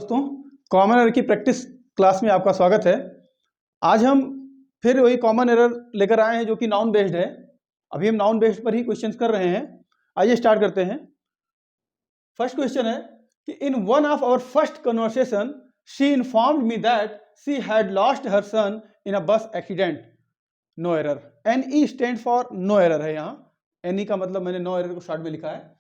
दोस्तों, common error की practice class में आपका स्वागत है। आज हम फिर वही कॉमन एरर लेकर आए हैं जो कि नाउन बेस्ड है। अभी हम नाउन बेस्ड पर ही क्वेश्चंस कर रहे हैं। आइए स्टार्ट करते हैं। फर्स्ट क्वेश्चन है कि in one of our first conversation she informed me that she had lost her son in a bus accident. No error. NE stand for no error है। यहाँ NE का मतलब मैंने नो एरर को short में लिखा है।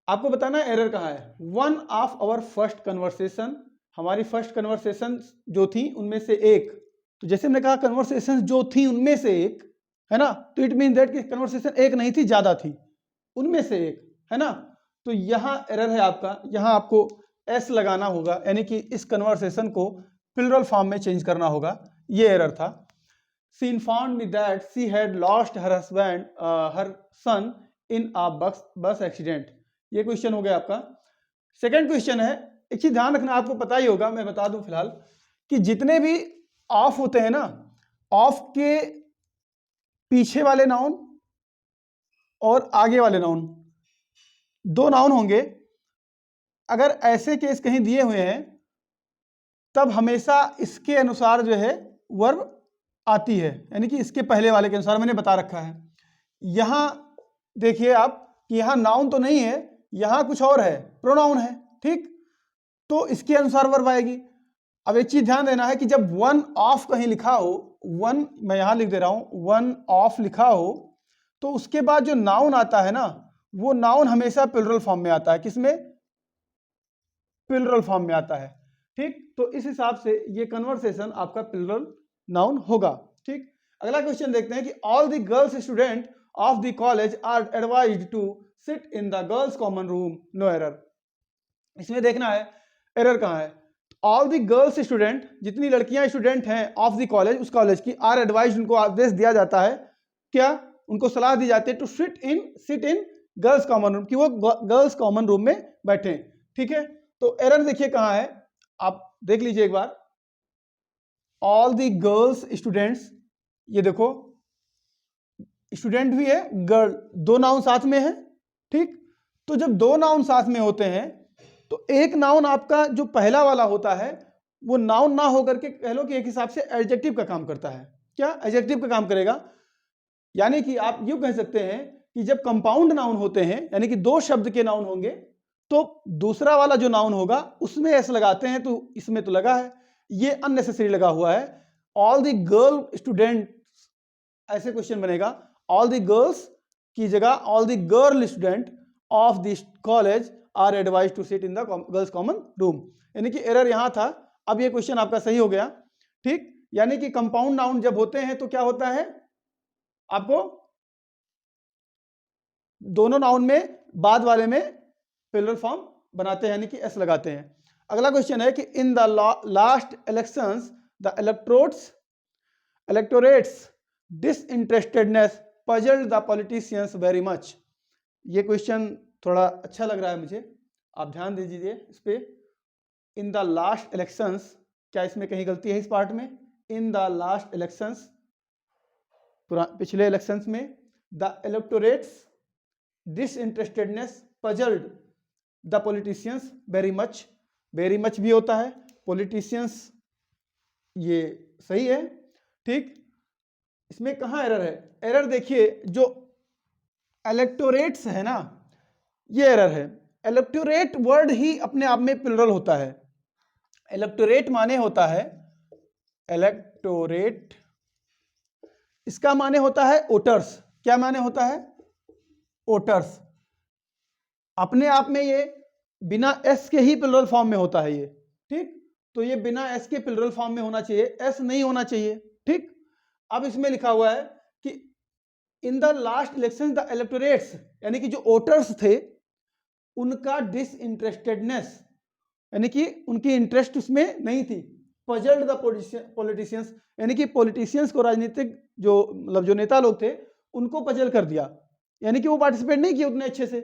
आपको बताना है एरर कहाँ है। One of our first conversation, हमारी फर्स्ट कन्वर्सेशन जो थी उनमें से एक। तो जैसे हमने कहा कन्वर्सेशन जो थी उनमें से एक, है ना, तो इट मीन दैट कि कन्वर्सेशन एक नहीं थी, ज्यादा थी, उनमें से एक, है ना। तो यहाँ एरर है आपका, यहाँ आपको एस लगाना होगा, यानी कि इस कन्वर्सेशन को प्लूरल फॉर्म में चेंज करना होगा। ये एरर था। She informed me that she had lost her husband her son in a bus accident. ये क्वेश्चन हो गया आपका। सेकंड क्वेश्चन है, एक चीज ध्यान रखना, आपको पता ही होगा, मैं बता दूं फिलहाल, कि जितने भी ऑफ होते हैं ना, ऑफ के पीछे वाले नाउन और आगे वाले नाउन, दो नाउन होंगे। अगर ऐसे केस कहीं दिए हुए हैं तब हमेशा इसके अनुसार जो है वर्ब आती है, यानी कि इसके पहले वाले के अनुसार मैंने बता रखा है। यहां देखिए आप कि यहां नाउन तो नहीं है, यहां कुछ और है, प्रोनाउन है, ठीक। तो इसके अनुसार वर्ब आएगी। अब एक चीज ध्यान देना है कि जब वन ऑफ कहीं लिखा हो, वन मैं यहां लिख दे रहा हूं, वन ऑफ लिखा हो, तो उसके बाद जो नाउन आता है ना, वो नाउन हमेशा प्लूरल फॉर्म में आता है। किसमें? प्लूरल फॉर्म में आता है, ठीक। तो इस हिसाब से ये कन्वर्सेशन आपका प्लूरल नाउन होगा, ठीक। अगला क्वेश्चन देखते हैं कि all the girls student of the college are advised to sit in the girls common room. No error. इसमें देखना है एरर कहाँ है। ऑल द गर्ल्स स्टूडेंट, जितनी लड़कियां स्टूडेंट हैं ऑफ द कॉलेज, उस कॉलेज की, आर एडवाइज्ड, उनको आदेश दिया जाता है, क्या, उनको सलाह दी जाती है, to sit in girls common room, कि वो गर्ल्स कॉमन रूम में बैठे, ठीक है। तो एरर देखिए कहाँ है, आप देख लीजिए एक बार। ऑल द गर्ल्स स्टूडेंट्स, ये देखो स्टूडेंट भी है, गर्ल, दो नाउन साथ में है, ठीक। तो जब दो नाउन साथ में होते हैं तो एक नाउन आपका जो पहला वाला होता है वो नाउन ना होकर के कह लो कि एक हिसाब से एडजेक्टिव का काम करता है। क्या? एडजेक्टिव का काम करेगा। यानी कि आप यूं कह सकते हैं कि जब कंपाउंड नाउन होते हैं, यानी कि दो शब्द के नाउन होंगे, तो दूसरा वाला जो नाउन होगा उसमें एस लगाते हैं, तो इसमें तो लगा है, ये अननेसेसरी लगा हुआ है। ऑल द गर्ल स्टूडेंट, ऐसे क्वेश्चन बनेगा, ऑल द गर्ल्स की जगह all the girl student of the college are advise to sit in the girls common room. यानी कि एरर यहां था। अब ये क्वेश्चन आपका सही हो गया, ठीक। यानी कि कंपाउंड नाउन जब होते हैं तो क्या होता है, आपको दोनों नाउन में बाद वाले में प्लूरल फॉर्म बनाते हैं, यानी कि एस लगाते हैं। अगला क्वेश्चन है कि in the last elections the electorates disinterestedness puzzled the politicians very much. ये क्वेश्चन थोड़ा अच्छा लग रहा है मुझे, आप ध्यान दीजिए इस पे। इन द लास्ट इलेक्शंस, क्या इसमें कहीं गलती है इस पार्ट में? इन द लास्ट इलेक्शंस, पिछले इलेक्शंस में, the electorates disinterestedness puzzled the politicians very much. Very much भी होता है, पॉलिटिशियंस, ये सही है, ठीक। इसमें कहाँ एरर है? एरर देखिए, जो इलेक्टोरेट्स है ना, ये एरर है। इलेक्टोरेट वर्ड ही अपने आप में प्लूरल होता है। इलेक्टोरेट माने होता है, इलेक्टोरेट, इसका माने होता है वोटर्स। क्या माने होता है? वोटर्स। अपने आप में ये बिना एस के ही प्लूरल फॉर्म में होता है ये, ठीक। तो ये बिना एस के प्लूरल फॉर्म में होना चाहिए, एस नहीं होना चाहिए, ठीक। अब इसमें लिखा हुआ है कि in the last election the electorates, यानी कि जो वोटर्स थे उनका डिसइंटरेस्टेडनेस, यानी कि उनकी इंटरेस्ट उसमें नहीं थी। पजल्ड द पॉलिटिशियंस, यानी कि पॉलिटिशियंस को, राजनीतिक जो मतलब जो नेता लोग थे, उनको पजल कर दिया, यानी कि वो पार्टिसिपेट नहीं किए उतने अच्छे से।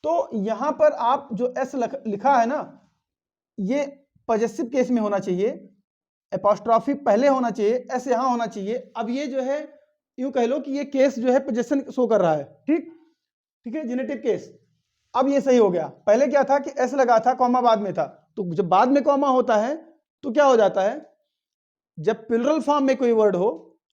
तो यहां पर आप जो एस लिखा है ना, ये पजेसिव केस में होना चाहिए, एपोस्ट्रॉफी पहले होना चाहिए, एस यहां होना चाहिए। अब ये जो है यूं कह लो कि ये केस जो है पोजेशन शो कर रहा है, ठीक, ठीक है, जेनेटिव केस। अब ये सही हो गया। पहले क्या था कि एस लगा था, कॉमा बाद में था, तो जब बाद में कॉमा होता है तो क्या हो जाता है, जब प्लुरल फॉर्म में कोई वर्ड हो,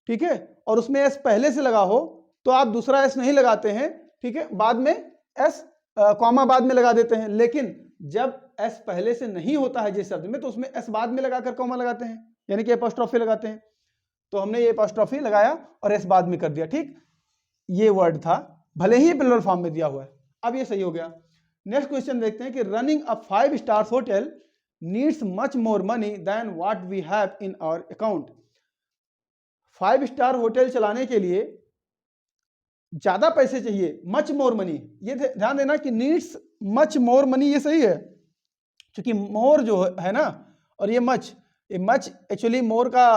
ठीक है, और उसमें एस पहले से लगा हो तो आप दूसरा एस नहीं लगाते हैं, ठीक है, बाद में एस कॉमा बाद में लगा देते हैं। लेकिन जब एस पहले से नहीं होता है जिस शब्द में, तो उसमें एस बाद में लगाकर कॉमा लगाते हैं, यानी कि एपोस्ट्रोफी लगाते हैं। तो हमने ये एपोस्ट्रोफी लगाया और एस बाद में कर दिया, ठीक। ये वर्ड था, भले ही प्लुरल फॉर्म में दिया हुआ है। अब ये सही हो गया। नेक्स्ट क्वेश्चन देखते हैं कि running a 5 stars hotel needs much more money than what we have in our account. 5 star hotel चलाने के लिए ज्यादा पैसे चाहिए, मच मोर मनी। ये ध्यान देना कि नीड्स मच मोर मनी, ये सही है, क्योंकि मोर जो है ना, और ये मच एक्चुअली मोर का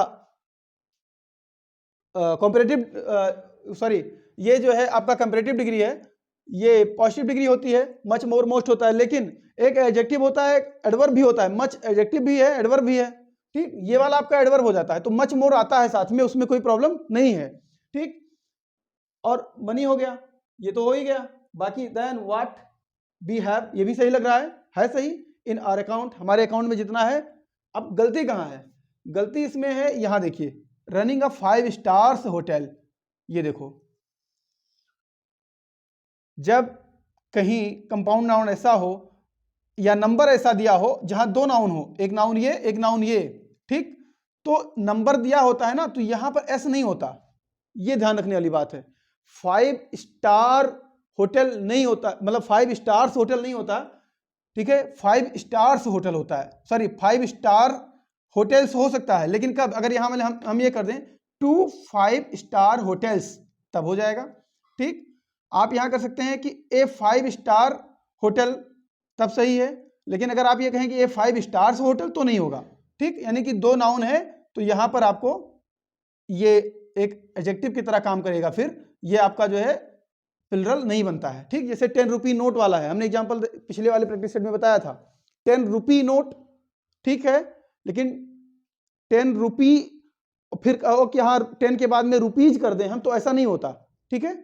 कंपैरेटिव सॉरी, ये जो है आपका कंपैरेटिव डिग्री है, ये पॉजिटिव डिग्री होती है, मच मोर मोस्ट होता है। लेकिन एक एडजेक्टिव होता है, एडवर्ब भी होता है, मच एडजेक्टिव भी है, एडवर्ब भी है, ठीक। ये वाला आपका एडवर्ब हो जाता है, तो मच मोर आता है साथ में, उसमें कोई प्रॉब्लम नहीं है, ठीक। और मनी हो गया, ये तो हो ही गया। बाकी देन व्हाट वी हैव, ये भी सही लग रहा है सही। इन आवर अकाउंट, हमारे अकाउंट में जितना है। अब गलती कहाँ है, गलती इसमें है, यहां देखिए, रनिंग अ 5 स्टार्स होटल। ये देखो, जब कहीं कंपाउंड नाउन ऐसा हो या नंबर ऐसा दिया हो जहां दो नाउन हो, एक नाउन ये एक नाउन ये, ठीक, तो नंबर दिया होता है ना, तो यहां पर एस नहीं होता, ये ध्यान रखने वाली बात है। 5 स्टार होटल नहीं होता, मतलब 5 स्टार्स होटल नहीं होता, ठीक है, 5 स्टार्स होटल होता है, सॉरी 5 स्टार होटल्स हो सकता है, लेकिन कब, अगर यहां हम ये कर दें 2 5 स्टार होटल्स, तब हो जाएगा, ठीक। आप यहां कर सकते हैं कि ए 5 स्टार होटल, तब सही है। लेकिन अगर आप ये कहें कि ए 5 स्टार्स होटल, तो नहीं होगा, ठीक। यानी कि दो नाउन है, तो यहां पर आपको ये एक एडजेक्टिव की तरह काम करेगा, फिर ये आपका जो है प्लुरल नहीं बनता है, ठीक। जैसे 10 रुपी नोट वाला है, हमने एग्जांपल पिछले वाले प्रैक्टिस सेट में बताया था, 10 रुपी नोट, ठीक है, लेकिन 10 रुपी फिर कहो कि हाँ 10 के बाद में रुपीज कर दें हम, तो ऐसा नहीं होता, ठीक है,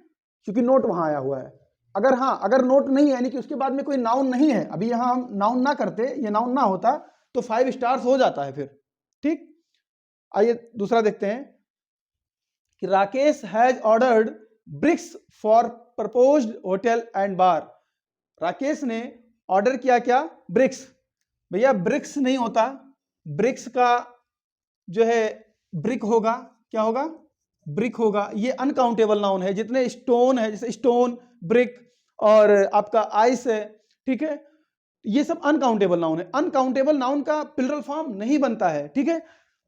क्योंकि नोट वहां आया हुआ है। अगर नोट नहीं है, यानी कि उसके बाद में कोई नाउन नहीं है, अभी यहां हम नाउन ना करते, ये नाउन ना होता, तो 5 स्टार्स हो जाता है फिर, ठीक। आइए दूसरा देखते हैं कि Rakesh has ordered bricks for proposed hotel and bar. Rakesh ने ऑर्डर किया क्या, ब्रिक्स। भैया ब्रिक्स नहीं होता, ब्रिक्स का जो है ब्रिक होगा, क्या होगा, ब्रिक होगा। ये अनकाउंटेबल नाउन है, जितने स्टोन है, जैसे स्टोन, ब्रिक और आपका आइस है, ठीक है, ये सब अनकाउंटेबल नाउन है। अनकाउंटेबल नाउन का प्लुरल फॉर्म नहीं बनता है, ठीक है।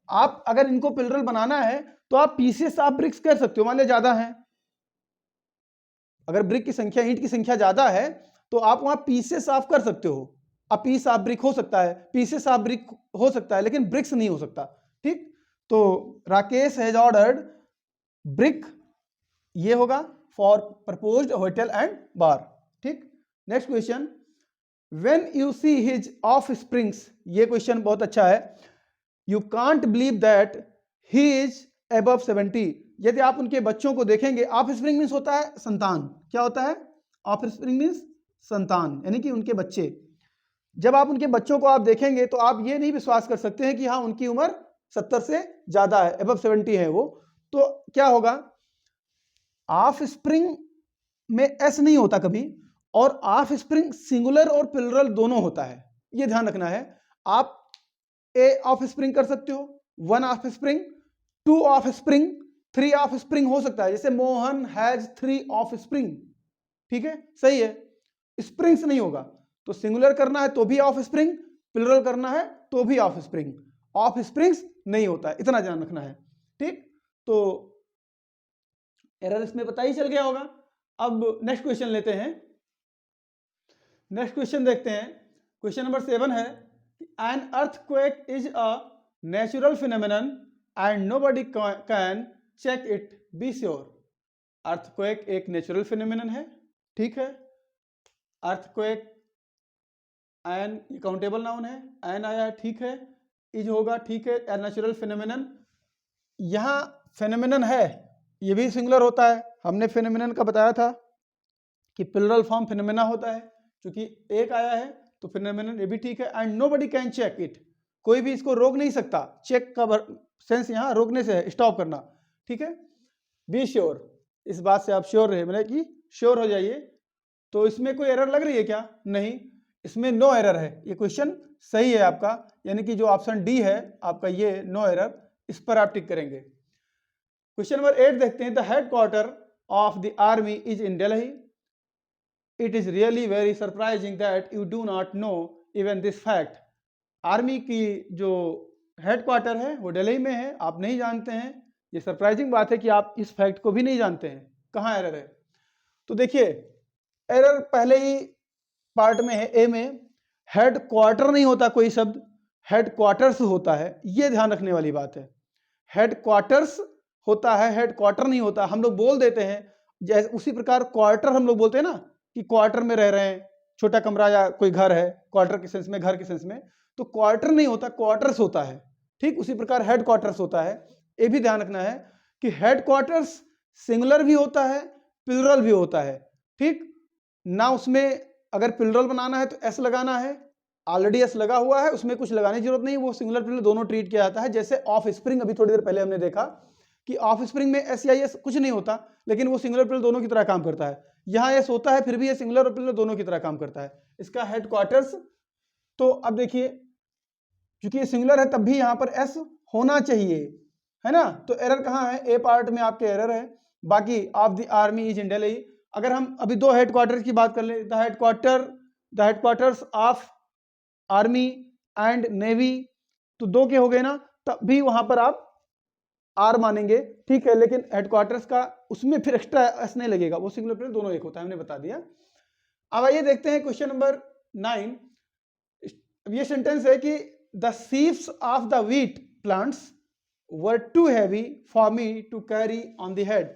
आप अगर इनको प्लुरल बनाना है तो आप पीसेस ऑफ ब्रिक्स कर सकते हो, मान लीजिए ज्यादा है, अगर ब्रिक की संख्या, ईंट की संख्या ज्यादा है, तो आप वहां पीसेस ऑफ कर सकते हो। अब पीस ऑफ ब्रिक हो सकता है, पीसेस ऑफ ब्रिक हो सकता है, लेकिन ब्रिक्स नहीं हो सकता, ठीक। तो राकेश हैज ऑर्डर्ड ब्रिक, ये होगा फॉर प्रपोज्ड होटल एंड बार, ठीक। Next question, when you see his of springs, ये क्वेश्चन बहुत अच्छा है। You can't believe that he is above 70। यदि आप उनके बच्चों को देखेंगे, ऑफ स्प्रिंग मीन्स होता है संतान, क्या होता है, ऑफ स्प्रिंग मीन्स संतान, यानी कि उनके बच्चे। जब आप उनके बच्चों को आप देखेंगे तो आप ये नहीं विश्वास कर सकते हैं कि हाँ उनकी उम्र 70 से ज्यादा है, अबव 70 है वो, तो क्या होगा, ऑफ स्प्रिंग में एस नहीं होता कभी, और ऑफ स्प्रिंग सिंगुलर और प्लुरल दोनों होता है, ये ध्यान रखना है। आप ए ऑफ स्प्रिंग कर सकते हो, 1 of spring, 2 of spring, 3 of spring हो सकता है, जैसे मोहन हैज 3 ऑफ स्प्रिंग, ठीक है, सही है। स्प्रिंग्स नहीं होगा, तो सिंगुलर करना है तो भी ऑफ स्प्रिंग, प्लुरल करना है तो भी ऑफ स्प्रिंग, ऑफ स्प्रिंग्स नहीं होता है, इतना ध्यान रखना है, ठीक। तो एरर इसमें पता ही चल गया होगा। अब नेक्स्ट क्वेश्चन लेते हैं, नेक्स्ट क्वेश्चन देखते हैं। क्वेश्चन नंबर 7 है, an earthquake is a natural phenomenon and nobody can check it, be sure. Earthquake एक नेचुरल फिनोमेनन है, ठीक है, अर्थक्वेक एन काउंटेबल नाउन है, एन आया है, ठीक है, इज होगा, ठीक है, ए नेचुरल फिनोमेनन। यहां फिनोमेनन है, ये भी सिंगुलर होता है, हमने फिनोमेनन का बताया था कि प्लुरल फॉर्म फिनोमेना होता है, क्योंकि एक आया है तो फिर मैंने ये भी ठीक है। And nobody can check it, कोई भी इसको रोक नहीं सकता। चेक का सेंस यहाँ रोकने से है, स्टॉप करना, ठीक है। बी श्योर, इस बात से आप श्योर रहे, मतलब कि श्योर हो जाइए। तो इसमें कोई एरर लग रही है क्या? नहीं, इसमें नो एरर है, ये क्वेश्चन सही है आपका, यानी कि जो ऑप्शन डी है आपका ये नो एरर, इस पर आप टिक करेंगे। क्वेश्चन नंबर 8 देखते हैं। The headquarter of the army is in Delhi. It is really very surprising that you do not know even this fact. Army की जो हेडक्वार्टर है वो दिल्ली में है, आप नहीं जानते हैं। ये सरप्राइजिंग बात है कि आप इस फैक्ट को भी नहीं जानते हैं। कहाँ एरर है? तो देखिए, एरर पहले ही पार्ट में है, ए में। हेडक्वार्टर नहीं होता कोई शब्द, हेडक्वार्टर्स होता है, ये ध्यान रखने वाली बात है। हेडक्वार्टर्स होता है, हेडक्वार्टर नहीं होता। हम लोग बोल देते हैं जैसे उसी प्रकार क्वार्टर हम लोग बोलते हैं ना, कि क्वार्टर में रह रहे हैं, छोटा कमरा या कोई घर है, क्वार्टर के सेंस में, घर के सेंस में। तो क्वार्टर नहीं होता, क्वार्टर्स होता है, ठीक। उसी प्रकार हेडक्वार्टर्स होता है। ये भी ध्यान रखना है कि हेडक्वार्टर्स सिंगुलर भी होता है, प्लूरल भी होता है, ठीक ना। उसमें अगर प्लूरल बनाना है तो एस लगाना है, ऑलरेडी एस लगा हुआ है, उसमें कुछ लगाने की जरूरत नहीं, वो सिंगुलर प्लूरल दोनों ट्रीट किया जाता है। जैसे ऑफ स्प्रिंग, अभी थोड़ी देर पहले हमने देखा कि ऑफ स्प्रिंग में एस या एस कुछ नहीं होता, लेकिन वो सिंगुलर प्लूरल दोनों की तरह काम करता है। यहाँ एस होता है, फिर भी ये सिंगुलर और प्लूरल दोनों की तरह काम करता है। इसका हेडक्वार्टर्स, तो अब देखिए, क्योंकि ये सिंगुलर है तब भी यहाँ पर एस होना चाहिए, है ना। तो एरर कहाँ है? ए पार्ट में आपके एरर है। बाकी of the army is in Delhi, अगर हम अभी दो हेडक्वार्टर्स की बात कर ले, the headquarters of army and navy, तो दो के हो गए ना, तब भी वहां पर आप आर मानेंगे, ठीक है। लेकिन हेडक्वार्टर्स का उसमें फिर एक्स्ट्रा एस नहीं लगेगा, वो सिंगुलर प्लूरल दोनों एक होता है, हमने बता दिया। अब आइए देखते हैं क्वेश्चन नंबर 9। ये सेंटेंस है कि the sheaves of the wheat plants were too heavy for me to carry on the head.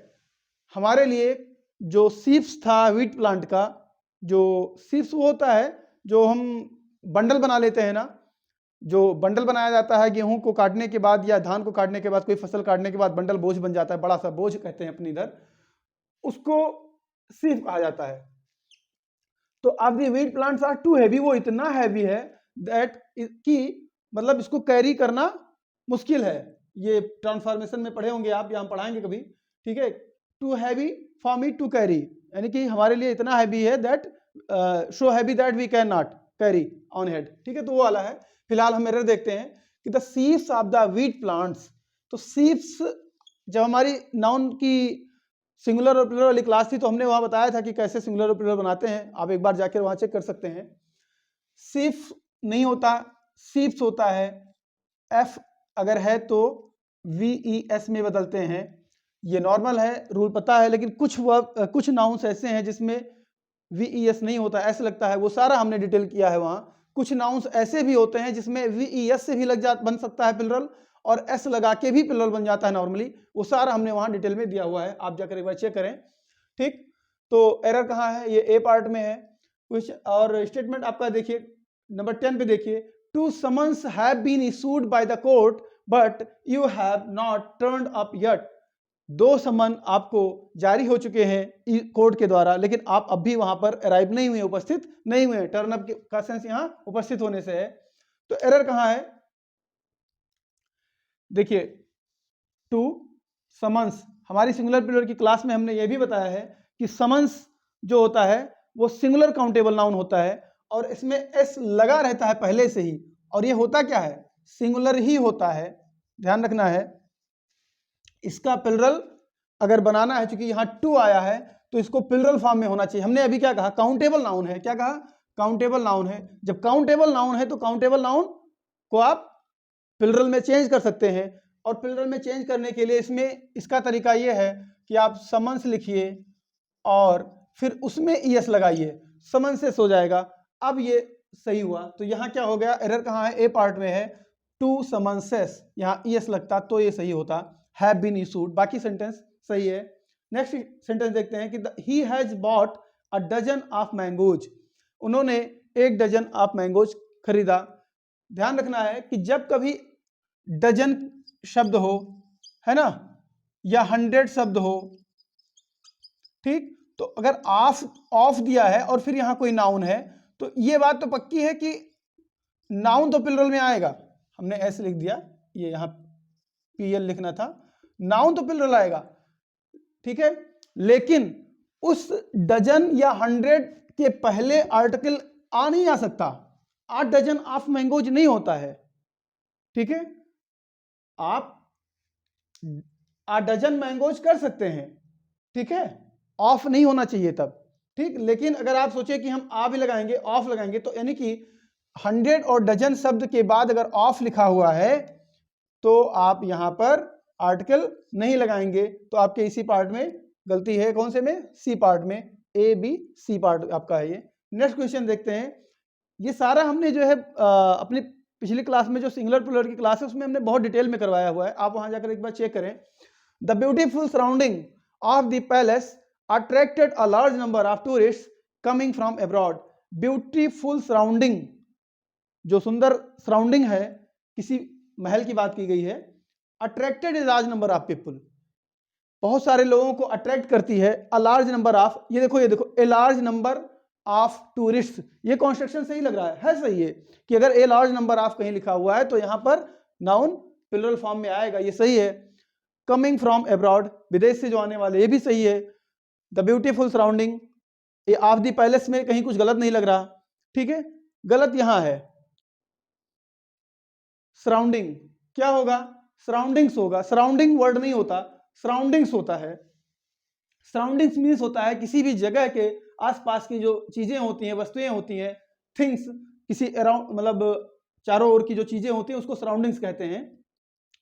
हमारे लिए जो सीव्स था व्हीट प्लांट का, जो सीव्स वो होता है जो हम बंडल बना लेते हैं ना, जो बंडल बनाया जाता है गेहूं को काटने के बाद या धान को काटने के बाद, कोई फसल काटने के बाद बंडल बोझ बन जाता है, बड़ा सा बोझ कहते हैं अपने इधर, उसको सीव कहा जाता है। तो अब the wheat plants are too heavy, वो इतना हैवी है दैट कि मतलब इसको कैरी करना मुश्किल है। ये ट्रांसफॉर्मेशन में पढ़े होंगे आप, या हम पढ़ाएंगे कभी, ठीक है। Too heavy for me to carry, यानी कि हमारे लिए इतना हैवी है that, so heavy that we can not carry on head, ठीक है। तो वो वाला है। फिलहाल हम एरर देखते हैं कि the sheaves of the wheat plants. तो सीव्स जब हमारी नाउन की सिंगुलर और प्लूरल वाली क्लास थी तो हमने वहां बताया था कि कैसे सिंगुलर और प्लूरल बनाते हैं, आप एक बार जाकर वहां चेक कर सकते हैं। सीफ नहीं होता, सीप्स होता है। एफ अगर है तो VES में बदलते हैं, ये नॉर्मल है, रूल पता है। लेकिन कुछ नाउन्स ऐसे हैं जिसमें VES नहीं होता, ऐसे लगता है, वो सारा हमने डिटेल किया है वहां। कुछ नाउन्स ऐसे भी होते हैं जिसमें VES से भी बन सकता है प्लूरल, और एस लगा के भी प्लूरल बन जाता है नॉर्मली, वो सारा हमने वहां डिटेल में दिया हुआ है, आप जाकर एक बार चेक करें, ठीक। तो एरर कहाँ है? ये ए पार्ट में है कुछ। और स्टेटमेंट आपका देखिए नंबर 10 पे देखिए, two summons have been issued by the court but you have not turned up yet. दो समन आपको जारी हो चुके हैं कोर्ट के द्वारा, लेकिन आप अब भी वहां पर अराइव नहीं हुए, उपस्थित नहीं हुए। टर्न अप का सेंस यहां उपस्थित होने से है। तो एरर कहां है? देखिए, टू समन्स, हमारी सिंगुलर प्लूरल की क्लास में हमने यह भी बताया है कि समन्स जो होता है वो सिंगुलर काउंटेबल नाउन होता है, और इसमें एस लगा रहता है पहले से ही, और ये होता क्या है? सिंगुलर ही होता है, ध्यान रखना है। इसका प्लूरल अगर बनाना है, क्योंकि यहाँ टू आया है तो इसको प्लूरल फॉर्म में होना चाहिए। हमने अभी क्या कहा? काउंटेबल नाउन है। क्या कहा? काउंटेबल नाउन है। जब काउंटेबल नाउन है तो काउंटेबल नाउन को आप प्लूरल में चेंज कर सकते हैं, और प्लूरल में चेंज करने के लिए इसमें इसका तरीका यह है कि आप समन्स लिखिए और फिर उसमें ES लगाइए, समन्सेस हो जाएगा। अब ये सही हुआ। तो यहाँ क्या हो गया? एरर कहाँ है? ए पार्ट में है, टू समन्सेस, यहाँ ES लगता तो ये सही होता, हैव बीन इशूड। बाकी सेंटेंस सही है। नेक्स्ट सेंटेंस देखते हैं कि he has bought a dozen of mangoes. उन्होंने 1 डजन ऑफ मैंगोज खरीदा। ध्यान रखना है कि जब कभी डजन शब्द हो, है ना, या 100 शब्द हो, ठीक, तो अगर ऑफ दिया है और फिर यहां कोई नाउन है तो ये बात तो पक्की है कि नाउन तो प्लुरल में आएगा, हमने एस लिख दिया, ये यहाँ पीएल लिखना था, नाउन तो प्लुरल आएगा, ठीक है, लेकिन उस डजन या 100 के पहले आर्टिकल आ नहीं आ सकता। 8 डजन ऑफ मैंगोज नहीं होता है, ठीक है, आप 8 डजन मैंगोज कर सकते हैं, ठीक है, ऑफ नहीं होना चाहिए तब, ठीक। लेकिन अगर आप सोचे कि हम आ भी लगाएंगे ऑफ लगाएंगे, तो यानी कि 100 और डजन शब्द के बाद अगर ऑफ लिखा हुआ है तो आप यहां पर आर्टिकल नहीं लगाएंगे, तो आपके इसी पार्ट में गलती है। कौन से में? सी पार्ट में, ए बी सी पार्ट आपका है ये। नेक्स्ट क्वेश्चन देखते हैं। ये सारा हमने जो है अपनी पिछली क्लास में जो सिंगुलर प्लुरल की क्लास है उसमें हमने बहुत डिटेल में करवाया हुआ है, आप वहां जाकर एक बार चेक करें। The beautiful surrounding of the palace attracted a large number of tourist coming from abroad. Beautiful surrounding, जो सुंदर सराउंडिंग है, किसी महल की बात की गई है। Attracted a large number of people, बहुत सारे लोगों को अट्रैक्ट करती है। अ लार्ज नंबर ऑफ, ये देखो a large number of tourist, ये कॉन्स्ट्रक्शन सही लग रहा है सही है कि अगर ए लार्ज नंबर ऑफ कहीं लिखा हुआ है तो यहां पर नाउन प्लुरल फॉर्म में आएगा, ये सही है। कमिंग फ्रॉम अब्रॉड, विदेश से जो आने वाले, ये भी सही है। द ब्यूटीफुल सराउंडिंग, ये ऑफ द पैलेस में कहीं कुछ गलत नहीं लग रहा, ठीक है, गलत यहां है। सराउंडिंग क्या होगा? सराउंडिंग्स होगा, सराउंडिंग वर्ड नहीं होता, सराउंडिंग्स होता है। सराउंडिंग्स मीन्स होता है किसी भी जगह के आसपास की जो चीजें होती हैं, वस्तुएं होती हैं, थिंग्स, किसी अराउंड, मतलब चारों ओर की जो चीजें होती हैं उसको सराउंडिंग्स कहते हैं,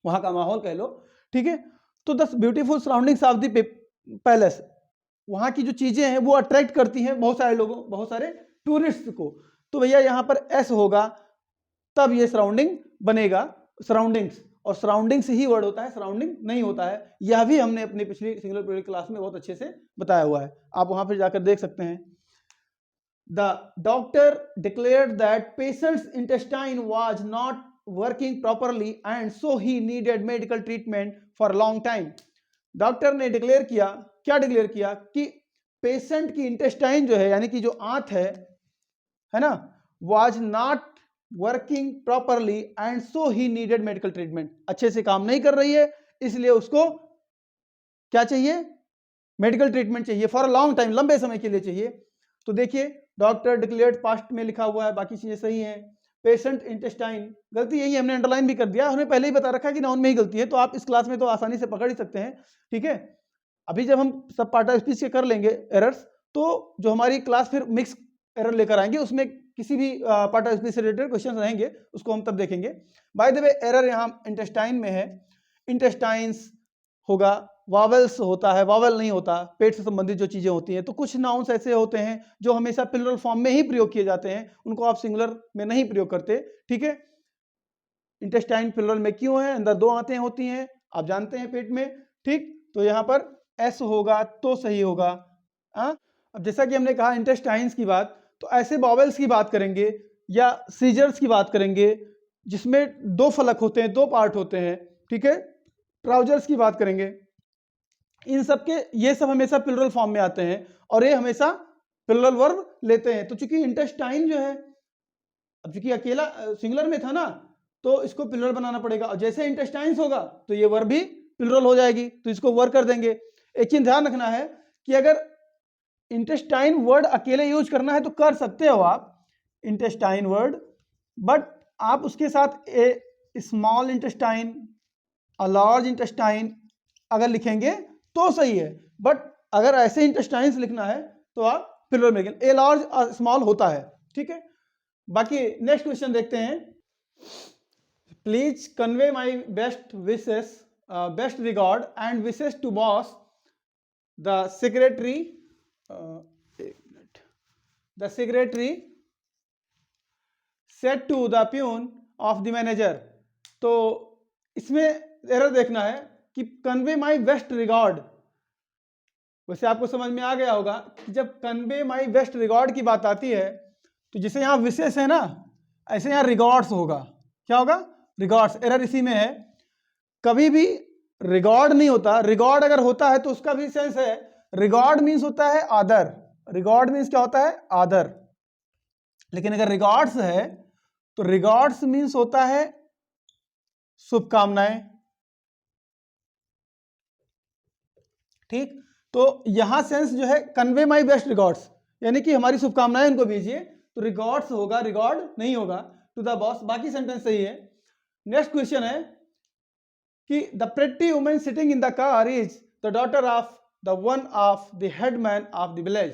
वहां का माहौल कह लो, ठीक है। तो the beautiful surroundings of the palace, वहां की जो चीजें हैं वो अट्रैक्ट करती हैं बहुत सारे लोगों, बहुत सारे टूरिस्ट को। तो भैया यहाँ पर एस होगा, तब ये सराउंडिंग बनेगा, सराउंडिंग्स। और सराउंडिंग्स ही वर्ड होता है, सराउंडिंग नहीं होता है। यह भी हमने अपनी पिछली सिंगुलर प्लुरल क्लास में बहुत अच्छे से बताया हुआ है, आप वहां पर जाकर देख सकते हैं। The doctor declared that patients intestine was not working properly and so he needed medical treatment for long time. Doctor ने डिक्लेयर किया, क्या डिक्लेयर किया? कि पेशेंट की इंटेस्टाइन जो है, यानी कि जो आंत है ना, was not working properly and so he needed medical treatment, अच्छे से काम नहीं कर रही है, इसलिए उसको क्या चाहिए? मेडिकल ट्रीटमेंट चाहिए, फॉर अ लॉन्ग टाइम, लंबे समय के लिए चाहिए। तो देखिए डॉक्टर डिक्लेयर्ड पास्ट में लिखा हुआ है, बाकी चीजें सही हैं। पेशेंट इंटेस्टाइन, गलती यही है, हमने अंडरलाइन भी कर दिया, हमने पहले ही बता रखा है कि नाउन में ही गलती है, तो आप इस क्लास में तो आसानी से पकड़ ही सकते हैं, ठीक है। अभी जब हम सब पार्ट ऑफ स्पीच के कर लेंगे एरर्स, तो जो हमारी क्लास फिर मिक्स एरर लेकर आएंगे, उसमें किसी भी पार्ट ऑफ स्पीच से रिलेटेड क्वेश्चन रहेंगे, उसको हम तब देखेंगे। बाय द वे एरर यहाँ इंटेस्टाइन में है, इंटेस्टाइन्स होगा, वावल्स होता है, वावल नहीं होता, पेट से संबंधित जो चीजें होती हैं। तो कुछ नाउन्स ऐसे होते हैं जो हमेशा प्लुरल फॉर्म में ही प्रयोग किए जाते हैं, उनको आप सिंगुलर में नहीं प्रयोग करते, ठीक है। इंटेस्टाइन प्लुरल में क्यों है? अंदर 2 आंतें होती हैं, आप जानते हैं, पेट में, ठीक। तो यहाँ पर एस होगा तो सही होगा। अब जैसा कि हमने कहा इंटेस्टाइन्स की बात, तो ऐसे वॉवेल्स की बात करेंगे या सीजर्स की बात करेंगे जिसमें 2 फलक होते हैं, 2 पार्ट होते हैं, ठीक है। ट्राउजर्स की बात करेंगे, इन सब के, ये सब हमेशा प्लुरल फॉर्म में आते हैं और ये हमेशा प्लुरल वर्ब लेते हैं। तो चूंकि इंटेस्टाइन जो है, अब चूंकि अकेला सिंगुलर में था ना, तो इसको प्लुरल बनाना पड़ेगा, और जैसे इंटेस्टाइन्स होगा तो ये वर्ब भी प्लुरल हो जाएगी, तो इसको वर्ब कर देंगे। एक चीज ध्यान रखना है कि अगर इंटेस्टाइन वर्ड अकेले यूज करना है तो कर सकते हो आप इंटेस्टाइन वर्ड, बट आप उसके साथ a small intestine, a large intestine अगर लिखेंगे तो सही है, बट अगर ऐसे इंटेस्टाइन्स लिखना है तो आप प्लुरल में लिखें, ए लार्ज स्मॉल होता है, ठीक है। बाकी नेक्स्ट क्वेश्चन देखते हैं। Please convey my best wishes, best regard and wishes to boss the secretary, एक minute, the secretary set to the peon of the manager. तो इसमें एरर देखना है कि कन्वे माई बेस्ट रिगार्ड, वैसे आपको समझ में आ गया होगा कि जब कन्वे माई बेस्ट रिगार्ड की बात आती है तो जैसे यहाँ विशेष है ना, ऐसे यहाँ रिगार्ड्स होगा, क्या होगा? रिगार्ड्स। एरर इसी में है, कभी भी रिगार्ड नहीं होता, रिगार्ड अगर होता है तो उसका भी सेंस है, रिगार्ड मीन्स होता है आदर, रिगार्ड मीन्स क्या होता है? आदर। लेकिन अगर रिगार्ड्स है तो रिगार्ड्स मीन्स होता है शुभकामनाएं। ठीक, तो यहां सेंस जो है कन्वे माई बेस्ट रिगार्ड्स, यानी कि हमारी शुभकामनाएं उनको भेजिए, तो रिगार्ड्स होगा, रिगार्ड नहीं होगा टू द बॉस। बाकी सेंटेंस सही है। नेक्स्ट क्वेश्चन है कि the pretty woman sitting in the car is the daughter of the one of the headman of the village.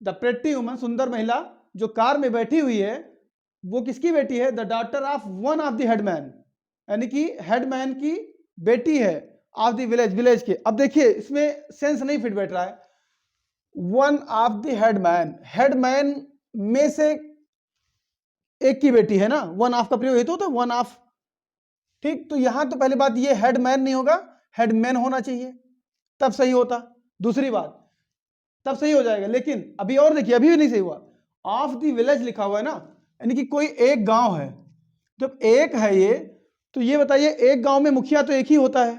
The pretty woman, सुंदर महिला जो कार में बैठी हुई है, वो किसकी बेटी है? The daughter of one of the headman, यानी कि हेडमैन की बेटी है, ऑफ द विलेज, विलेज के। अब देखिए इसमें सेंस नहीं फिट बैठ रहा है। One of the headman, headman में से एक की बेटी है ना, वन ऑफ का प्रयोग हेतु तो वन ऑफ। ठीक, तो यहां तो पहली बात ये हेडमैन नहीं होगा, हेडमैन होना चाहिए, तब सही होता। दूसरी बात, तब सही हो जाएगा। लेकिन अभी और देखिए, अभी भी नहीं सही हुआ। ऑफ द विलेज लिखा हुआ है ना, यानी कि कोई एक गांव है। जब एक है ये, तो ये बताइए एक गांव में मुखिया तो एक ही होता है,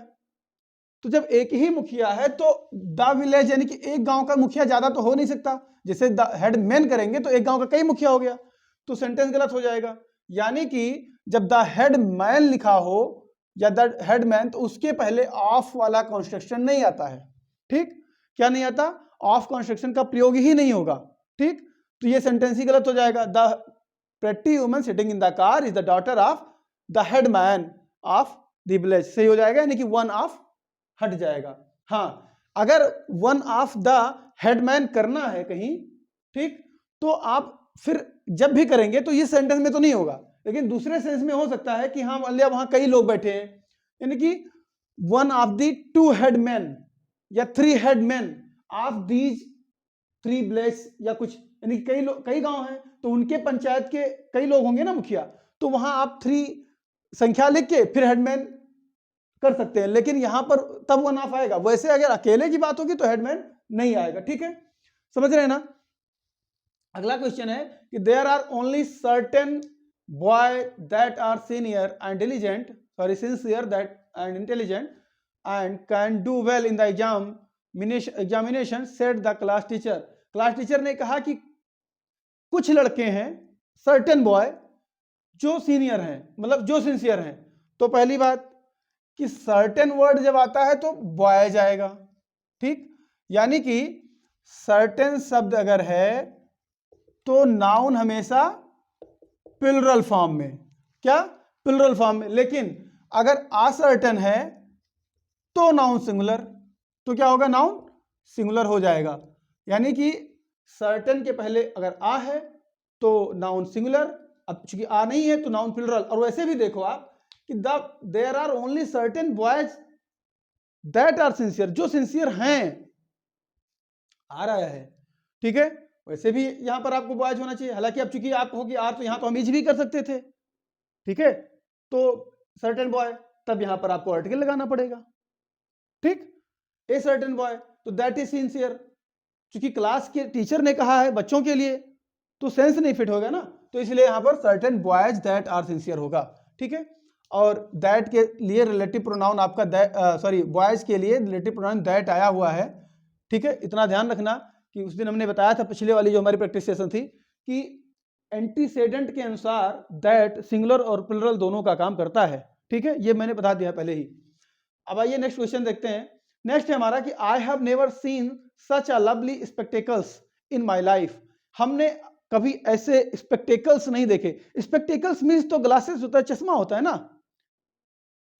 तो जब एक ही मुखिया है तो द विलेज, यानी कि एक गांव का मुखिया ज्यादा तो हो नहीं सकता। जैसे द हेडमैन करेंगे तो एक गांव का कई मुखिया हो गया, तो सेंटेंस गलत हो जाएगा। यानी कि जब द हेडमैन लिखा हो या द हेडमैन, तो उसके पहले ऑफ वाला कंस्ट्रक्शन नहीं आता है। ठीक, क्या नहीं आता? ऑफ कंस्ट्रक्शन का प्रयोग ही नहीं होगा। ठीक, तो ये सेंटेंस ही गलत हो जाएगा। The pretty woman sitting in the car is the daughter of the headman of the village, सही हो जाएगा, यानी कि वन ऑफ हट जाएगा। हाँ, अगर वन ऑफ द हेडमैन करना है कहीं, ठीक, तो आप फिर जब भी करेंगे तो इस सेंटेंस में तो नहीं होगा, लेकिन दूसरे सेंस में हो सकता है कि हाँ अल्लाह वहां कई लोग बैठे हैं, यानी कि one of the two headman या three headman of these three village या कुछ, यानी कई लोग, कई गांव हैं, तो उनके पंचायत के कई लोग होंगे ना मुखिया, तो वहां आप थ्री संख्या लिख के फिर हेडमैन कर सकते हैं। लेकिन यहां पर तब वन ऑफ आएगा। वैसे अगर अकेले की बात होगी तो हेडमैन नहीं आएगा। ठीक है, समझ रहे हैं ना? अगला क्वेश्चन है कि there are only certain boy that are senior and diligent, sorry sincere that and intelligent and can do well in the examination said the class teacher. Class teacher ने कहा कि कुछ लड़के हैं, सर्टेन बॉय, जो senior हैं, मतलब जो सिंसियर हैं। तो पहली बात कि सर्टेन वर्ड जब आता है तो बॉय जाएगा। ठीक, यानी कि सर्टेन शब्द अगर है तो नाउन हमेशा प्लुरल फॉर्म में, क्या? प्लुरल फॉर्म में। लेकिन अगर असर्टेन है तो नाउन सिंगुलर, तो क्या होगा? नाउन सिंगुलर हो जाएगा। यानी कि सर्टेन के पहले अगर आ है तो नाउन सिंगुलर, अब चूंकि आ नहीं है तो नाउन प्लुरल। और वैसे भी देखो आप कि there are only certain boys that are sincere, जो सिंसियर हैं, आ रहा है। ठीक है, वैसे भी यहां पर आपको बॉयज होना चाहिए। हालांकि अब चूंकि आप होगी आर, तो यहां तो हम इज भी कर सकते थे। ठीक है, तो सर्टेन बॉय, तब यहां पर आपको आर्टिकल लगाना पड़ेगा। ठीक, ए सर्टेन बॉय, तो दैट इज सिंसियर। क्योंकि क्लास के टीचर ने कहा है बच्चों के लिए, तो सेंस नहीं फिट होगा ना, तो इसलिए यहां पर certain boys that are sincere होगा। ठीक है, और दैट के लिए रिलेटिव प्रोनाउन आपका सॉरी बॉयज के लिए रिलेटिव प्रोनाउन दैट आया हुआ है। ठीक है, इतना ध्यान रखना कि उस दिन हमने बताया था पिछले वाली जो हमारी प्रैक्टिस सेशन थी कि एंटीसेडेंट के अनुसार दैट सिंगुलर और प्लुरल दोनों का काम करता है। ठीक है, ये मैंने बता दिया पहले ही। अब आइए नेक्स्ट क्वेश्चन देखते हैं। नेक्स्ट है हमारा कि I have never seen such a lovely spectacles in my life. हमने कभी ऐसे स्पेक्टेकल्स नहीं देखे। स्पेक्टेकल्स मीन्स तो ग्लासेस होता है, चश्मा होता है ना,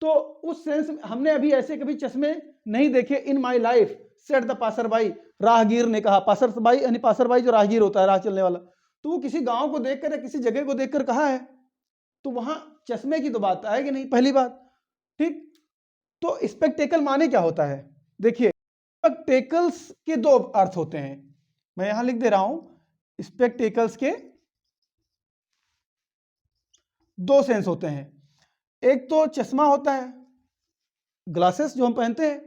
तो उस सेंस में हमने अभी ऐसे कभी चश्मे नहीं देखे। इन my life said the passerby, राहगीर ने कहा। पासरबाई यानी पासरबाई जो राहगीर होता है, राह चलने वाला, तो वो किसी गांव को देखकर या किसी जगह को देखकर कहा है, तो वहां चश्मे की तो बात आएगी नहीं, पहली बात। ठीक, तो स्पेक्टेकल माने क्या होता है? देखिए, स्पेक्टेकल्स के दो अर्थ होते हैं, मैं यहां लिख दे रहा हूं। स्पेक्टेकल्स के दो सेंस होते हैं। एक तो चश्मा होता है, ग्लासेस जो हम पहनते हैं,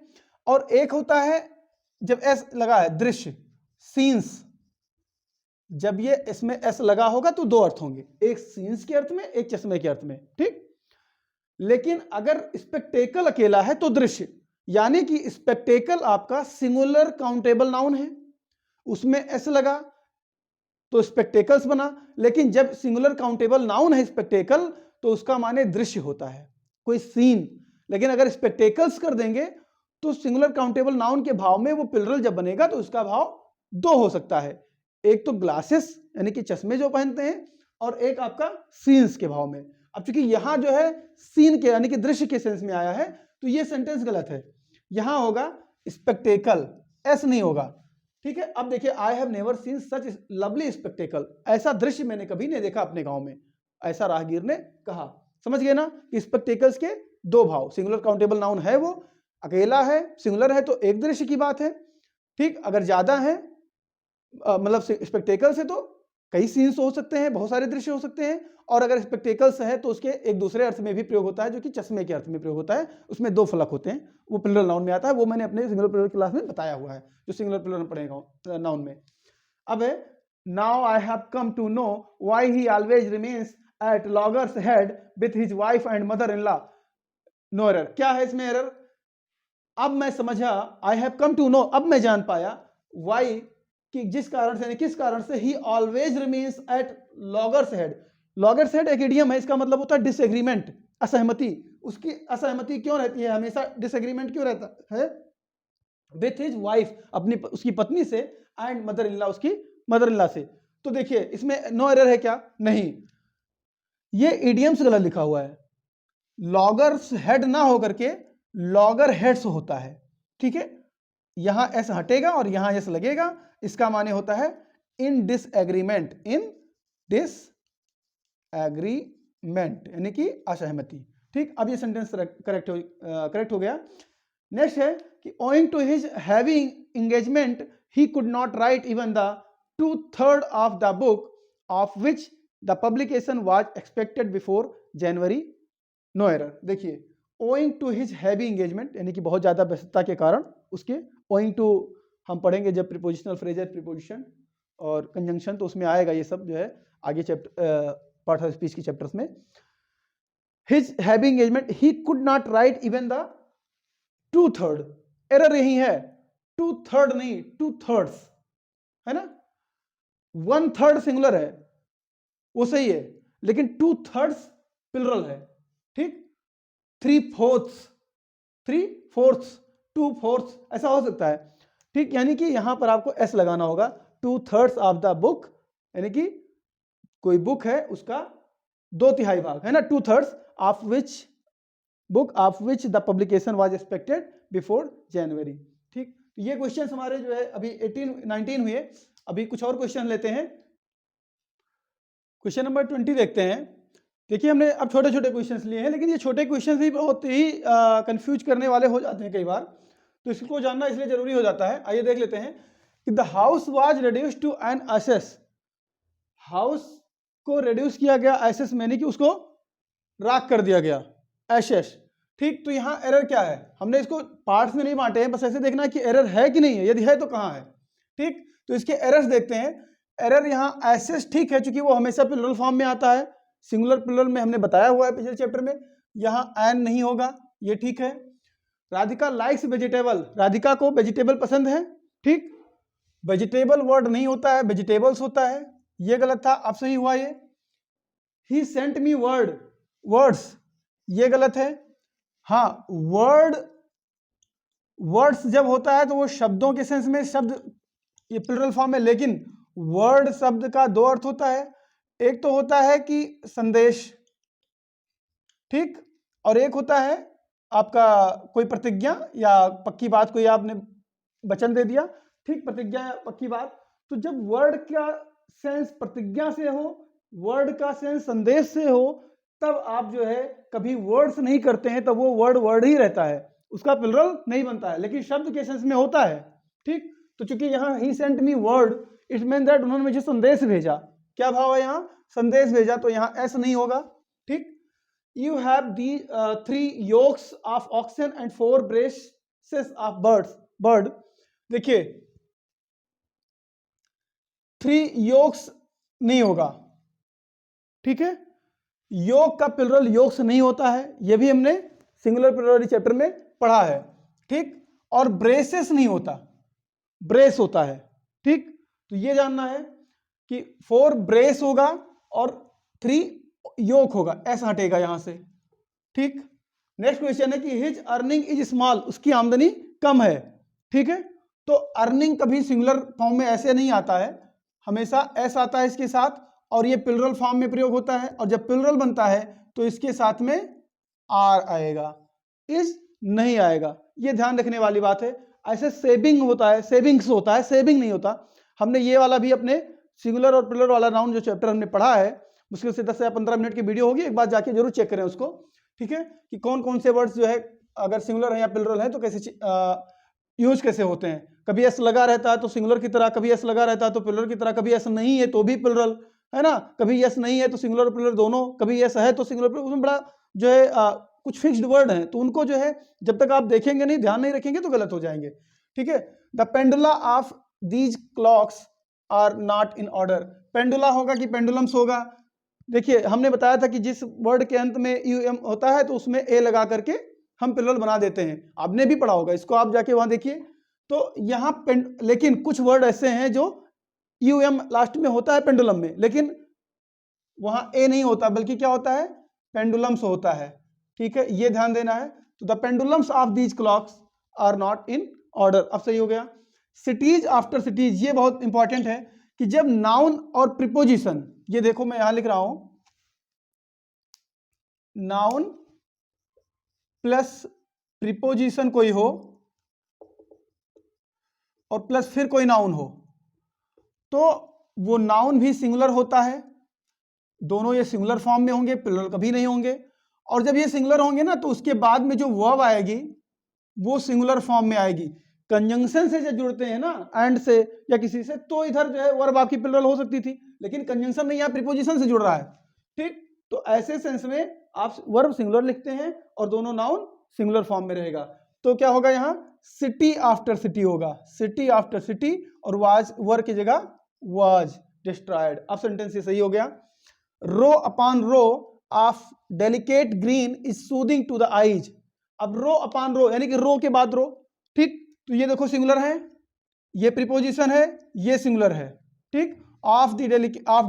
और एक होता है जब एस लगा है, दृश्य, सीन्स। जब ये इसमें एस लगा होगा तो दो अर्थ होंगे, एक सीन्स के अर्थ में, एक चश्मे के अर्थ में। ठीक, लेकिन अगर स्पेक्टेकल अकेला है तो दृश्य, यानी कि स्पेक्टेकल आपका सिंगुलर काउंटेबल नाउन है, उसमें एस लगा, तो स्पेक्टेकल्स बना। लेकिन जब सिंगुलर काउंटेबल नाउन है स्पेक्टेकल तो उसका माने दृश्य होता है, कोई सीन। लेकिन अगर स्पेक्टेकल्स कर देंगे तो सिंगुलर काउंटेबल नाउन के भाव में वो प्लुरल जब बनेगा तो उसका भाव दो हो सकता है, एक तो ग्लासेस यानी कि चश्मे जो पहनते हैं, और एक आपका सीन्स के भाव में। अब चूंकि यहां जो है सीन के यानी कि दृश्य के सेंस में आया है तो ये सेंटेंस गलत है, यहां होगा स्पेक्टेकल, एस नहीं होगा। ठीक है, अब देखिए, I have never seen such lovely spectacle, ऐसा दृश्य मैंने कभी नहीं देखा अपने गांव में, ऐसा राहगीर ने कहा। समझ गए ना कि स्पेक्टेकल्स के दो भाव, सिंगुलर काउंटेबल नाउन है वो अकेला है, सिंगुलर है तो एक दृश्य की बात है। ठीक, अगर ज्यादा है मतलब स्पेक्टेकल्स है तो कई सीन्स हो सकते हैं, बहुत सारे दृश्य हो सकते हैं। और अगर स्पेक्टेकल्स है तो उसके एक दूसरे अर्थ में भी प्रयोग होता है जो कि चश्मे के अर्थ में प्रयोग होता है, उसमें दो फलक होते हैं, वो प्लुरल नाउन में आता है, वो मैंने अपने सिंगुलर प्लुरल क्लास में बताया हुआ है, जो सिंगुलर प्लुरल पढ़ेगा नाउन में। अब है now I have come to know why he always remains at loggers head with his wife and mother in law. No error, क्या है इसमें एरर? अब मैं समझा, I have come to know, अब मैं जान पाया, वाई कि जिस कारण से, किस कारण से, ही always remains at loggers head. Loggers head एक इडियम है, इसका मतलब होता है डिसएग्रीमेंट, असहमति। उसकी असहमति क्यों रहती है, हमेशा डिसएग्रीमेंट क्यों रहता है? विथ हिज वाइफ, अपनी उसकी पत्नी से, एंड मदर इन लॉ, उसकी मदर इन लॉ से। तो देखिए इसमें नो एरर है क्या? नहीं, ये इडियम्स गलत लिखा हुआ है, लॉगर्स हेड ना होकर के लॉगर हेड्स होता है। ठीक है, यहां एस हटेगा और यहां एस लगेगा, इसका माने होता है इन डिसएग्रीमेंट, इन डिसएग्रीमेंट यानी कि असहमति। ठीक, अब ये सेंटेंस करेक्ट हो गया। नेक्स्ट है कि owing to his heavy engagement he could not write even the 2/3 of the book of which the publication was expected before January. No error. देखिए, owing to his heavy engagement यानी कि बहुत ज्यादा व्यस्तता के कारण उसके, ओइंग टू हम पढ़ेंगे जब प्रीपोजिशनल फ्रेजेस, प्रीपोजिशन और कंजंक्शन, तो उसमें आएगा ये सब जो है आगे चैप्टर, पार्ट ऑफ स्पीच की चैप्टर्स में। His heavy engagement he could not write even the 2/3, error यही है, 2/3 नहीं 2/3 है ना, 1/3 सिंगुलर है वो सही है, लेकिन 2/3 प्लुरल है। ठीक, 3/4, 2/4 ऐसा हो सकता है। ठीक, यानी कि यहां पर आपको एस लगाना होगा, 2/3 ऑफ द बुक यानी कि कोई बुक है उसका 2/3 भाग है ना, 2/3 of which book of which the publication was expected before January. ठीक, ये क्वेश्चन हमारे जो है अभी 19 हुए, अभी कुछ और क्वेश्चन लेते हैं। क्वेश्चन नंबर 20 देखते हैं। देखिए, हमने अब छोटे छोटे क्वेश्चंस लिए हैं, लेकिन ये छोटे क्वेश्चंस भी बहुत ही कंफ्यूज करने वाले हो जाते हैं कई बार, तो इसको जानना इसलिए जरूरी हो जाता है। आइए देख लेते हैं कि the house was reduced to an ashes, house को रिड्यूस किया गया एसेस यानी कि उसको राख कर दिया गया, एसेस। ठीक, तो यहाँ एरर क्या है? हमने इसको पार्ट्स में नहीं बांटे हैं, बस ऐसे देखना है कि एरर है कि नहीं है, यदि है तो कहाँ है। ठीक, तो इसके एरर्स देखते हैं। एरर यहाँ एसेस ठीक है, चूंकि वो हमेशा प्लुरल फॉर्म में आता है, सिंगुलर प्लुरल में हमने बताया हुआ है पिछले चैप्टर में, यहाँ एन नहीं होगा, ये ठीक है। राधिका लाइक्स वेजिटेबल, राधिका को वेजिटेबल पसंद है। ठीक, वेजिटेबल वर्ड नहीं होता है, वेजिटेबल्स होता है, ये गलत था, अब सही हुआ ये। ही सेंट मी वर्ड्स, ये गलत है। हाँ, वर्ड्स जब होता है तो वो शब्दों के सेंस में, शब्द ये प्लुरल फॉर्म है, लेकिन वर्ड शब्द का दो अर्थ होता है, एक तो होता है कि संदेश, ठीक, और एक होता है आपका कोई प्रतिज्ञा या पक्की बात, कोई आपने वचन दे दिया। ठीक, प्रतिज्ञा या पक्की बात। तो जब वर्ड का सेंस प्रतिज्ञा से हो, वर्ड का सेंस संदेश से हो, तब आप जो है कभी वर्ड्स नहीं करते हैं, तब वो वर्ड ही रहता है, उसका प्लुरल नहीं बनता है, लेकिन शब्द के सेंस में होता है। ठीक, तो चूंकि यहाँ he sent me word, it mean that उन्होंने मुझे संदेश भेजा, क्या भाव है यहाँ? संदेश भेजा, तो यहाँ एस नहीं होगा। ठीक, you have the 3 yolks of oxen and 4 braces of bird। देखिए 3 yolks नहीं होगा, ठीक है, योग का प्लुरल योक्स नहीं होता है, यह भी हमने सिंगुलर प्लुरल चैप्टर में पढ़ा है। ठीक, और ब्रेसेस नहीं होता, ब्रेस होता है। ठीक, तो ये जानना है कि 4 ब्रेस होगा और 3 योक होगा, ऐसा हटेगा यहां से। ठीक, नेक्स्ट क्वेश्चन है कि हिज अर्निंग इज स्मॉल, उसकी आमदनी कम है। ठीक है, तो अर्निंग कभी सिंगुलर फॉर्म में ऐसे नहीं आता है, हमेशा एस आता है इसके साथ, और ये प्लुरल फॉर्म में प्रयोग होता है, और जब प्लुरल बनता है तो इसके साथ में आर आएगा, इज नहीं आएगा। ये ध्यान रखने वाली बात है। ऐसे सेविंग होता है, सेविंग्स होता है, सेविंग नहीं होता। हमने ये वाला भी अपने सिंगुलर और प्लुरल वाला नाउन जो चैप्टर हमने पढ़ा है, मुश्किल से 10 या 15 मिनट की वीडियो होगी, एक बार जाके जरूर चेक करें उसको। ठीक है, कि कौन कौन से वर्ड्स जो है अगर सिंगुलर है या प्लुरल है तो कैसे यूज कैसे होते हैं। कभी एस लगा रहता है तो सिंगुलर की तरह, कभी एस लगा रहता है तो प्लुरल की तरह, कभी एस नहीं है तो भी प्लुरल, है ना, कभी एस नहीं है तो सिंगुलर और प्लुरल दोनों, कभी एस है तो सिंगुलर प्लुरल, उसमें बड़ा जो है कुछ फिक्स्ड वर्ड हैं, तो उनको जो है जब तक आप देखेंगे नहीं, ध्यान नहीं रखेंगे तो गलत हो जाएंगे। ठीक है, the pendula of these clocks are not in order, pendula होगा कि पेंडुलम्स होगा। देखिए हमने बताया था कि जिस वर्ड के अंत में यूएम होता है तो उसमें ए लगा करके हम प्लुरल बना देते हैं, आपने भी पढ़ा होगा इसको, आप जाके वहां देखिए। तो यहाँ लेकिन कुछ वर्ड ऐसे हैं जो यूएम लास्ट में होता है पेंडुलम में, लेकिन वहां ए नहीं होता, बल्कि क्या होता है, पेंडुलम्स होता है। ठीक है, ये ध्यान देना है। तो the pendulums of these clocks are not in order, अब सही हो गया। सिटीज आफ्टर सिटीज, ये बहुत इंपॉर्टेंट है कि जब नाउन और प्रीपोजिशन, ये देखो मैं यहां लिख रहा हूं, नाउन प्लस प्रीपोजिशन कोई हो और प्लस फिर कोई नाउन हो, तो वो नाउन भी सिंगुलर होता है, दोनों ये सिंगुलर फॉर्म में होंगे, प्लुरल कभी नहीं होंगे। और जब ये सिंगुलर होंगे ना तो उसके बाद में जो वर्ब आएगी वो सिंगुलर फॉर्म में आएगी। कंजंक्शन से जब जुड़ते हैं ना, एंड से या किसी से, तो इधर जो है वर्ब आपकी प्लुरल हो सकती थी, लेकिन कंजंक्शन नहीं, यहाँ प्रीपोजिशन से जुड़ रहा है। ठीक, तो ऐसे सेंस में आप वर्ब सिंगुलर लिखते हैं और दोनों नाउन सिंगुलर फॉर्म में रहेगा। तो क्या होगा यहाँ, सिटी आफ्टर सिटी होगा, सिटी आफ्टर सिटी, और वाज वर की जगह वाज डिस्ट्रॉयड। अब सेंटेंस ये सही हो गया। Row upon row of delicate green is soothing to the eyes, अब रो अपॉन रो यानी कि रो के बाद रो। ठीक, तो ये देखो सिंगुलर है, ये प्रीपोजिशन है, ये सिंगुलर है। ठीक, ऑफ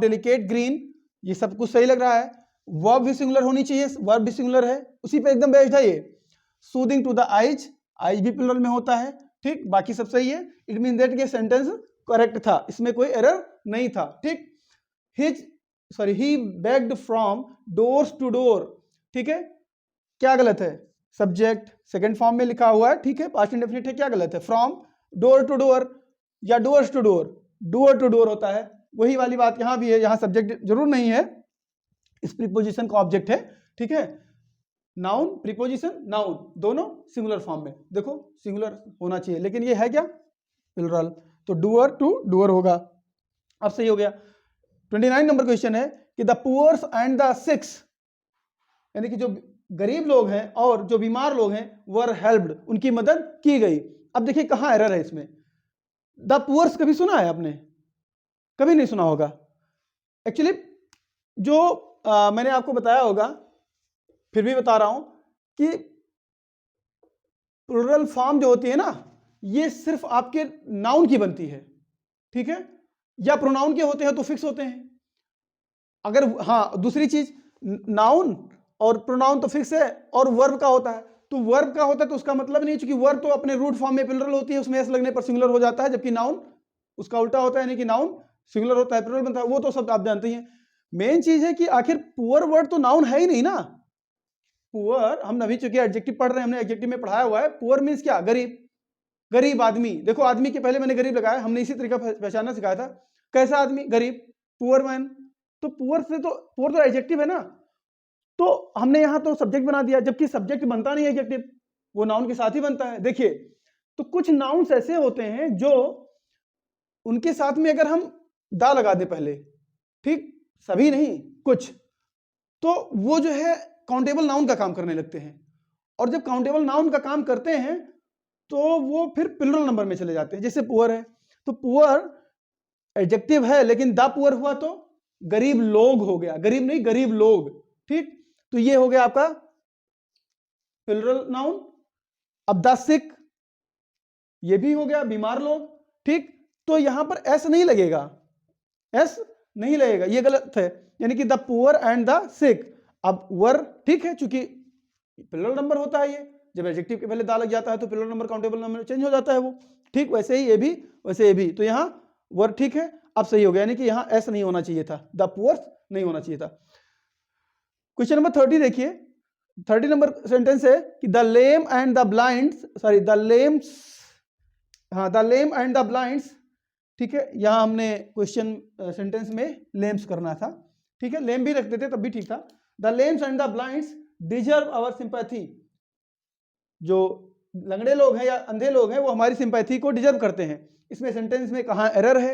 डेलिकेट ग्रीन, ये सब कुछ सही लग रहा है। वर्ब भी सिंगुलर होनी चाहिए, वर्ब भी सिंगुलर है, उसी पे एकदम बेस्ड है ये। Soothing to the eyes, eyes भी प्लुरल में होता है। ठीक, बाकी सब सही है। इट मीन दैट ये सेंटेंस करेक्ट था, इसमें कोई एरर नहीं था। ठीक, he begged from doors to door, ठीक है, क्या गलत है, सब्जेक्ट सेकंड फॉर्म में लिखा हुआ है, ठीक है, पास्ट इंडेफिनिट है, क्या गलत है, फ्रॉम डोर टू डोर या doors to door, door to door होता है। वही वाली बात यहां भी है, यहां सब्जेक्ट जरूर नहीं है, इस प्रीपोजिशन का ऑब्जेक्ट है। ठीक है, नाउन प्रीपोजिशन नाउन दोनों सिंगुलर फॉर्म में, देखो सिंगुलर होना चाहिए, लेकिन ये है क्या, प्लुरल, तो डूअर टू डूअर होगा। अब सही हो गया। 29 नंबर क्वेश्चन है कि the poors and the sicks, यानी कि जो गरीब लोग हैं और जो बीमार लोग हैं, वर हेल्प्ड, उनकी मदद की गई। अब देखिए कहां एरर है इसमें, द पुअर्स कभी सुना है आपने, कभी नहीं सुना होगा। एक्चुअली जो मैंने आपको बताया होगा, फिर भी बता रहा हूं कि प्लुरल फॉर्म जो होती है ना, ये सिर्फ आपके नाउन की बनती है। ठीक है, या प्रोनाउन के होते हैं तो फिक्स होते हैं। अगर हाँ, दूसरी चीज, नाउन और प्रोनाउन तो फिक्स है, और वर्ब का होता है, तो वर्ब का होता है तो उसका मतलब नहीं, क्योंकि वर्ब तो अपने रूट फॉर्म में प्लुरल होती है, उसमें एस लगने पर सिंगुलर हो जाता है, जबकि नाउन उसका उल्टा होता है, यानी कि नाउन सिंगुलर होता है, प्लुरल बनता है, वो तो सब आप जानते ही हैं। मेन चीज है कि आखिर पुअर वर्ड तो नाउन है ही नहीं ना। पुअर, हम अभी चूंकि एडजेक्टिव पढ़ रहे हैं, हमने एडजेक्टिव में पढ़ाया हुआ है, पुअर मीन्स क्या, गरीब, गरीब आदमी। देखो आदमी के पहले मैंने गरीब लगाया, हमने इसी तरीका पहचानना सिखाया था, कैसा आदमी, गरीब, पुअर मैन। तो पुअर से तो, पुअर तो एडजेक्टिव है ना, तो हमने यहां तो सब्जेक्ट बना दिया, जबकि सब्जेक्ट बनता नहीं है एडजेक्टिव, वो नाउन के साथ ही बनता है। देखिए, तो कुछ नाउन्स ऐसे होते हैं जो उनके साथ में अगर हम दा लगा दे पहले, ठीक, सभी नहीं कुछ, तो वो जो है काउंटेबल नाउन का काम करने लगते हैं, और जब काउंटेबल नाउन का काम करते हैं तो वो फिर प्लुरल नंबर में चले जाते हैं। जैसे पुअर है, तो पुअर एडजेक्टिव है, लेकिन द पुअर हुआ तो गरीब लोग हो गया, गरीब नहीं गरीब लोग। ठीक, तो ये हो गया आपका प्लुरल नाउन। अब द सिक, ये भी हो गया बीमार लोग। ठीक, तो यहां पर एस नहीं लगेगा, एस नहीं लगेगा, ये गलत है। यानी कि द पुअर एंड द सिक, अब वर ठीक है, चूंकि प्लुरल नंबर होता है, ये जब एडजेक्टिव के पहले दा लग जाता है तो plural number countable number change हो जाता है वो, ठीक वैसे ही ये भी, वैसे ये भी, तो यहाँ वर ठीक है, अब सही हो गया, यानी कि यहाँ एस नहीं होना चाहिए था, द पुअर नहीं होना चाहिए था। क्वेश्चन नंबर 30 देखिए, 30 नंबर सेंटेंस है कि the lame and the blinds, sorry the lames, हाँ the lame and the blinds, ठीक है, यहाँ हमने क्वेश्चन सेंटेंस में लेम्स करना था, ठीक है, लेम भी रख देते तब भी ठीक था। The lames and the blinds deserve our sympathy, जो लंगड़े लोग हैं या अंधे लोग हैं वो हमारी सिंपैथी को डिजर्व करते हैं। इसमें सेंटेंस में कहाँ एरर है,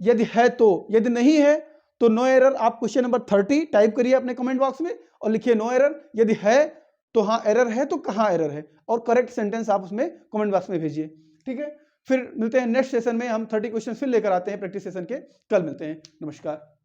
यदि है तो, यदि नहीं है तो नो एरर। आप क्वेश्चन नंबर 30 टाइप करिए अपने कमेंट बॉक्स में और लिखिए नो एरर, यदि है तो हाँ एरर है तो कहाँ एरर है, और करेक्ट सेंटेंस आप उसमें कमेंट बॉक्स में भेजिए, ठीक है। फिर मिलते हैं नेक्स्ट सेशन में, हम 30 क्वेश्चन फिर लेकर आते हैं प्रैक्टिस सेशन के, कल मिलते हैं, नमस्कार।